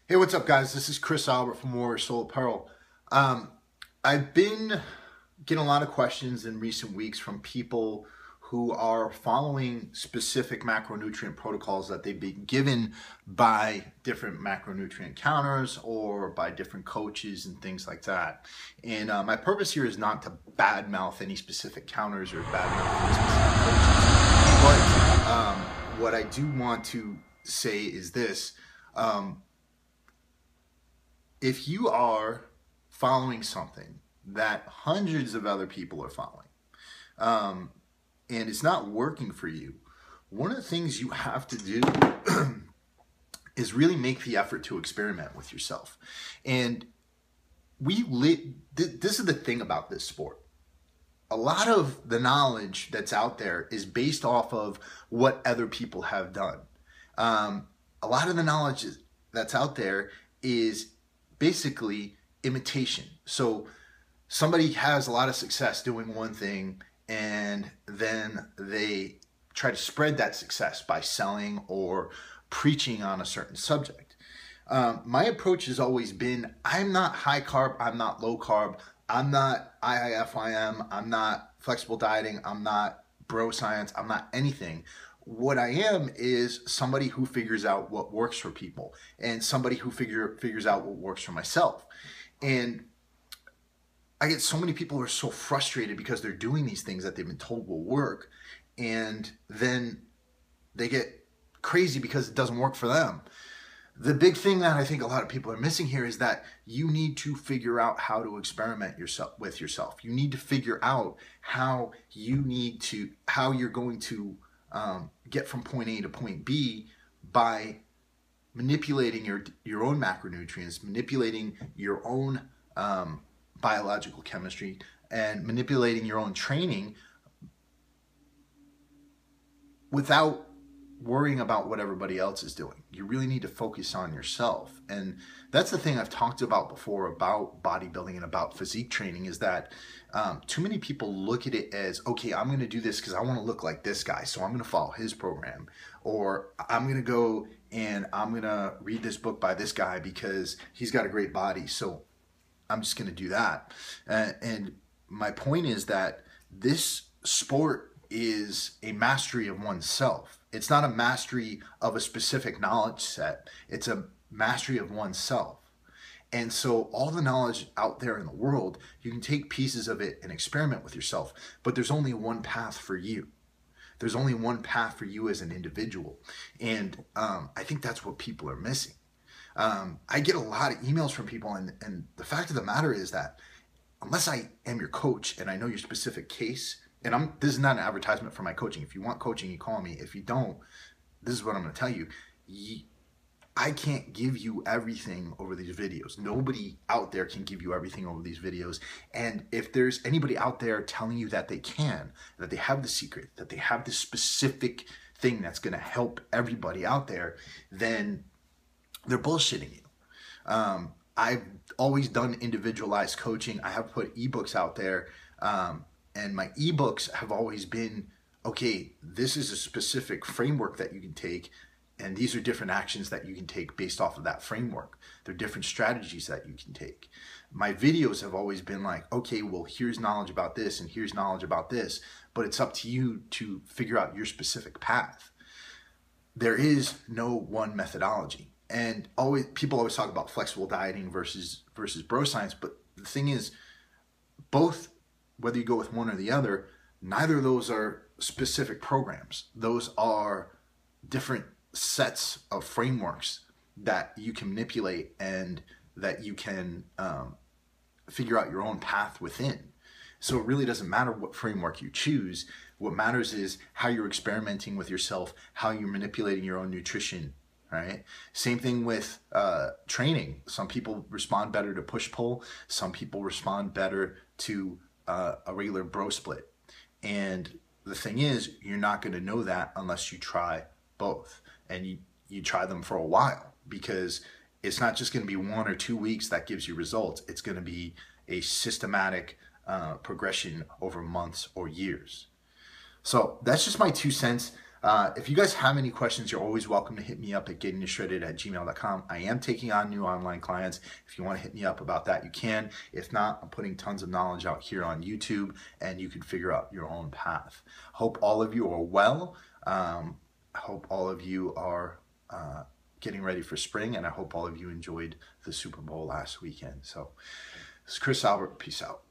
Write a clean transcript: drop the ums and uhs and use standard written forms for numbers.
Hey, what's up, guys? This is Chris Albert from Warrior Soul Apparel. Um, I've been getting a lot of questions in recent weeks from people who are following specific macronutrient protocols that they've been given by different macronutrient counters or by different coaches and things like that. And my purpose here is not to badmouth any specific counters or badmouth any specific coaches. But what I do want to say is this. If you are following something that hundreds of other people are following, and it's not working for you, one of the things you have to do is really make the effort to experiment with yourself. And this is the thing about this sport. A lot of the knowledge that's out there is based off of what other people have done. A lot of the knowledge that's out there is basically imitation. So somebody has a lot of success doing one thing, and then they try to spread that success by selling or preaching on a certain subject. My approach has always been, I'm not high carb, I'm not low carb, I'm not IIFYM, I'm not flexible dieting, I'm not bro science, I'm not anything. What I am is somebody who figures out what works for people, and somebody who figures out what works for myself. And I get so many people who are so frustrated because they're doing these things that they've been told will work, and then they get crazy because it doesn't work for them. The big thing that I think a lot of people are missing here is that you need to figure out how to experiment with yourself. You need to figure out how you're going to get from point A to point B by manipulating your own macronutrients, manipulating your own biological chemistry, and manipulating your own training without worrying about what everybody else is doing. You really need to focus on yourself. And that's the thing I've talked about before about bodybuilding and about physique training, is that too many people look at it as, okay, I'm going to do this because I want to look like this guy, so I'm going to follow his program. Or I'm going to go and I'm going to read this book by this guy because he's got a great body, so I'm just going to do that. And my point is that this sport is a mastery of oneself. It's not a mastery of a specific knowledge set. It's a mastery of oneself. And so all the knowledge out there in the world, you can take pieces of it and experiment with yourself, but there's only one path for you. There's only one path for you as an individual. And I think that's what people are missing. I get a lot of emails from people, and the fact of the matter is that unless I am your coach and I know your specific case, and this is not an advertisement for my coaching. If you want coaching, you call me. If you don't, this is what I'm going to tell you. I can't give you everything over these videos. Nobody out there can give you everything over these videos. And if there's anybody out there telling you that they can, that they have the secret, that they have this specific thing that's going to help everybody out there, then they're bullshitting you. I've always done individualized coaching. I have put ebooks out there. And my ebooks have always been, okay, this is a specific framework that you can take, and these are different actions that you can take based off of that framework. There are different strategies that you can take. My videos have always been like, okay, well, here's knowledge about this and here's knowledge about this, but it's up to you to figure out your specific path. There is no one methodology. And people always talk about flexible dieting versus bro science, but the thing is, both, whether you go with one or the other, neither of those are specific programs. Those are different sets of frameworks that you can manipulate and that you can figure out your own path within. So it really doesn't matter what framework you choose. What matters is how you're experimenting with yourself, how you're manipulating your own nutrition. Right? Same thing with training. Some people respond better to push-pull. Some people respond better to a regular bro split. And the thing is, you're not going to know that unless you try both. And you try them for a while, because it's not just going to be 1 or 2 weeks that gives you results. It's going to be a systematic progression over months or years. So that's just my 2 cents. If you guys have any questions, you're always welcome to hit me up at gettingitshredded@gmail.com. I am taking on new online clients. If you want to hit me up about that, you can. If not, I'm putting tons of knowledge out here on YouTube, and you can figure out your own path. Hope all of you are well. I hope all of you are getting ready for spring, and I hope all of you enjoyed the Super Bowl last weekend. So this is Chris Albert. Peace out.